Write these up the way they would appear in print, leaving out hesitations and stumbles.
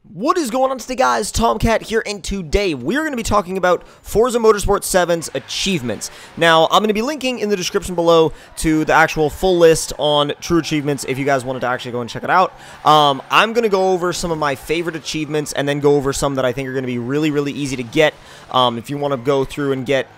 What is going on today, guys? Tomcat here, and today we're going to be talking about Forza Motorsport 7's achievements. Now, I'm going to be linking in the description below to the actual full list on true achievements if you guys wanted to actually go and check it out. I'm going to go over some of my favorite achievements and then go over some that I think are going to be really easy to get if you want to go through and get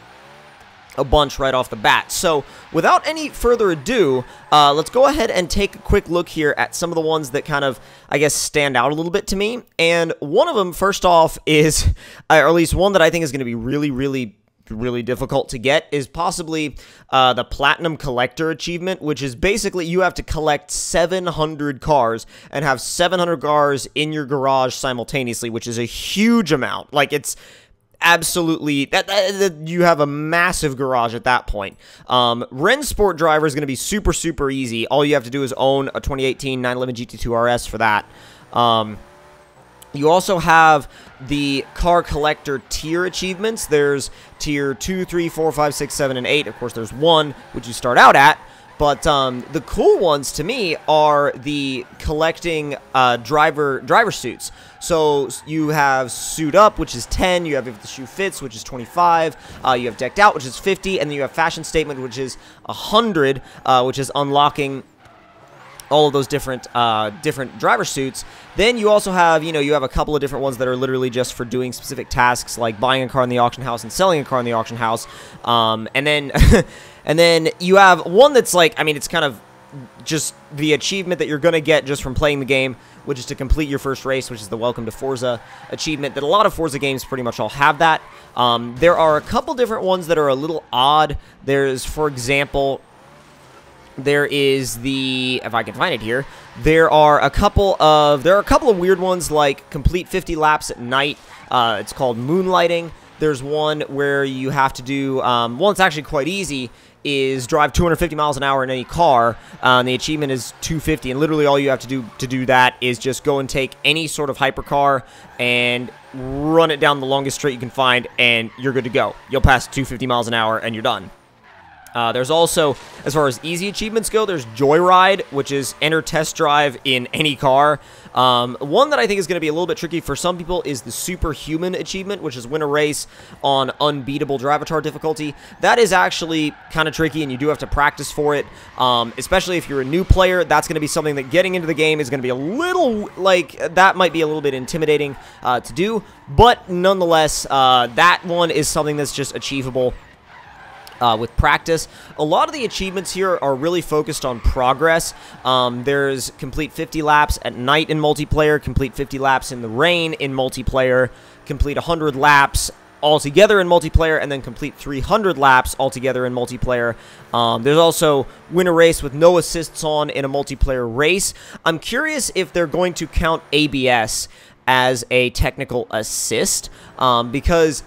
a bunch right off the bat. So, without any further ado, let's go ahead and take a quick look here at some of the ones that kind of, I guess, stand out a little bit to me. And one of them, first off, is, or at least one that I think is going to be really difficult to get, is possibly the Platinum Collector achievement, which is basically you have to collect 700 cars and have 700 cars in your garage simultaneously, which is a huge amount. Like, it's absolutely, you have a massive garage at that point. Sport driver is going to be super easy. All you have to do is own a 2018 911 GT2 RS for that. You also have the car collector tier achievements. There's tier 2, 3, 4, 5, 6, 7, and 8. Of course, there's 1, which you start out at. But the cool ones to me are the collecting driver suits. So you have suit up, which is 10. You have if the shoe fits, which is 25. You have decked out, which is 50, and then you have fashion statement, which is 100, which is unlocking all of those different driver suits. Then you also have, you have a couple of different ones that are literally just for doing specific tasks, like buying a car in the auction house and selling a car in the auction house. And then and then you have one that's like, I mean, it's kind of just the achievement that you're going to get just from playing the game, which is to complete your first race, which is the Welcome to Forza achievement, that a lot of Forza games pretty much all have that. There are a couple different ones that are a little odd. There's, for example, there is the, if I can find it here, there are a couple of weird ones, like complete 50 laps at night. It's called moonlighting. There's one where you have to do, one that's actually quite easy, is drive 250 miles an hour in any car, and the achievement is 250, and literally all you have to do that is just go and take any sort of hypercar and run it down the longest straight you can find, and you're good to go. You'll pass 250 miles an hour, and you're done. There's also, as far as easy achievements go, there's Joyride, which is enter test drive in any car. One that I think is going to be a little bit tricky for some people is the Superhuman Achievement, which is win a race on unbeatable drivatar difficulty. That is actually kind of tricky, and you do have to practice for it, especially if you're a new player. That's going to be something that getting into the game is going to be a little, like, that might be a little bit intimidating to do, but nonetheless, that one is something that's just achievable with practice. A lot of the achievements here are really focused on progress. There's complete 50 laps at night in multiplayer, complete 50 laps in the rain in multiplayer, complete 100 laps altogether in multiplayer, and then complete 300 laps altogether in multiplayer. There's also win a race with no assists on in a multiplayer race. I'm curious if they're going to count ABS as a technical assist, because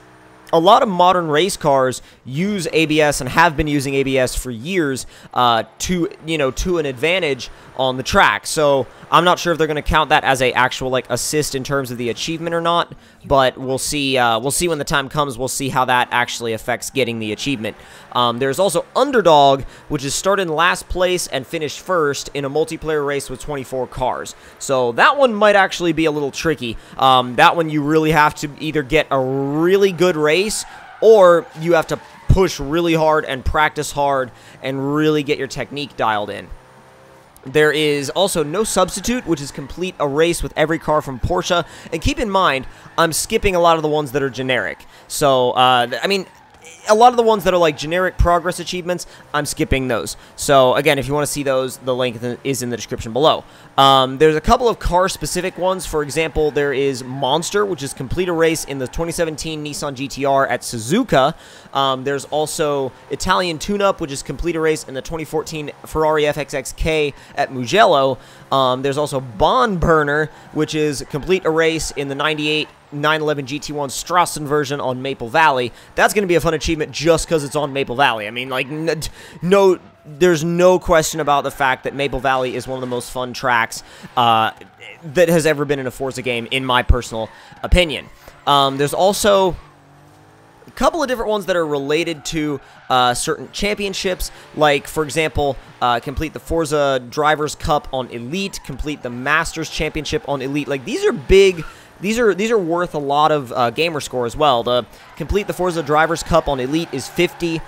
a lot of modern race cars use ABS and have been using ABS for years to an advantage on the track. So I'm not sure if they're going to count that as a actual like assist in terms of the achievement or not, but we'll see. We'll see when the time comes. We'll see how that actually affects getting the achievement. There's also Underdog, which is start in last place and finish first in a multiplayer race with 24 cars. So that one might actually be a little tricky. That one you really have to either get a really good race, or you have to push really hard and practice hard and really get your technique dialed in. There is also No Substitute, which is complete a race with every car from Porsche. And keep in mind, I'm skipping a lot of the ones that are generic. So, I mean, a lot of the ones that are like generic progress achievements, I'm skipping those. So again, if you want to see those, the link is in the description below. There's a couple of car-specific ones. For example, there is Monster, which is complete a race in the 2017 Nissan GT-R at Suzuka. There's also Italian Tune-Up, which is complete a race in the 2014 Ferrari FXXK at Mugello. There's also Bond Burner, which is complete a race in the 98 911 GT1 Strassen version on Maple Valley. That's going to be a fun achievement just because it's on Maple Valley. I mean, like, there's no question about the fact that Maple Valley is one of the most fun tracks that has ever been in a Forza game, in my personal opinion. There's also a couple of different ones that are related to certain championships, like, for example, complete the Forza Drivers' Cup on Elite, complete the Masters Championship on Elite. Like, these are big these are worth a lot of gamer score as well. To complete the Forza Drivers Cup on Elite is 50.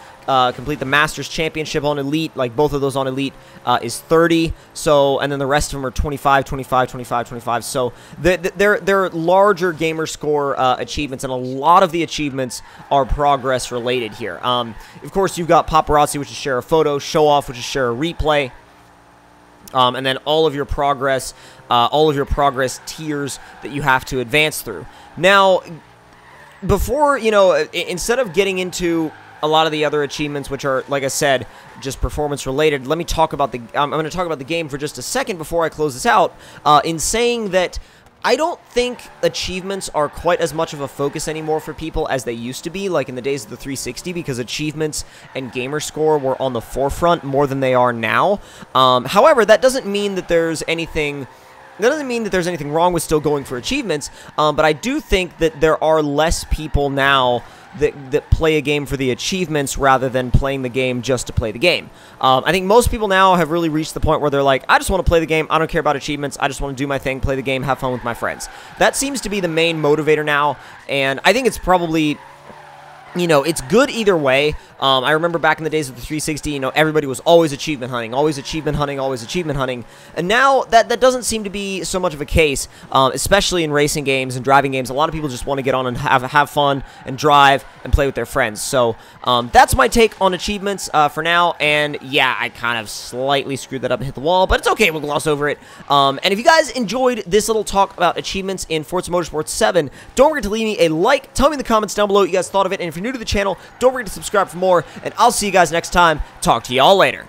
Complete the Masters Championship on Elite, like both of those on Elite, is 30. So, and then the rest of them are 25, 25, 25, 25. So they're larger gamer score achievements, and a lot of the achievements are progress related here. Of course, you've got Paparazzi, which is share a photo, Show Off, which is share a replay. And then all of your progress tiers that you have to advance through. Now, before, instead of getting into a lot of the other achievements, which are, like I said, just performance related, let me talk about I'm going to talk about the game for just a second before I close this out, in saying that I don't think achievements are quite as much of a focus anymore for people as they used to be, like in the days of the 360, because achievements and gamer score were on the forefront more than they are now. However, that doesn't mean that there's anything wrong with still going for achievements, but I do think that there are less people now that play a game for the achievements rather than playing the game just to play the game. I think most people now have really reached the point where they're like, I just want to play the game, I don't care about achievements, I just want to do my thing, play the game, have fun with my friends. That seems to be the main motivator now, and I think it's probably, it's good either way. I remember back in the days of the 360, everybody was always achievement hunting, always achievement hunting, always achievement hunting. And now that doesn't seem to be so much of a case, especially in racing games and driving games. A lot of people just want to get on and have fun and drive and play with their friends. So that's my take on achievements for now. And yeah, I kind of slightly screwed that up and hit the wall, but it's okay. We'll gloss over it. And if you guys enjoyed this little talk about achievements in Forza Motorsport 7, don't forget to leave me a like. Tell me in the comments down below what you guys thought of it. And if you're new to the channel, don't forget to subscribe for more. And I'll see you guys next time. Talk to y'all later.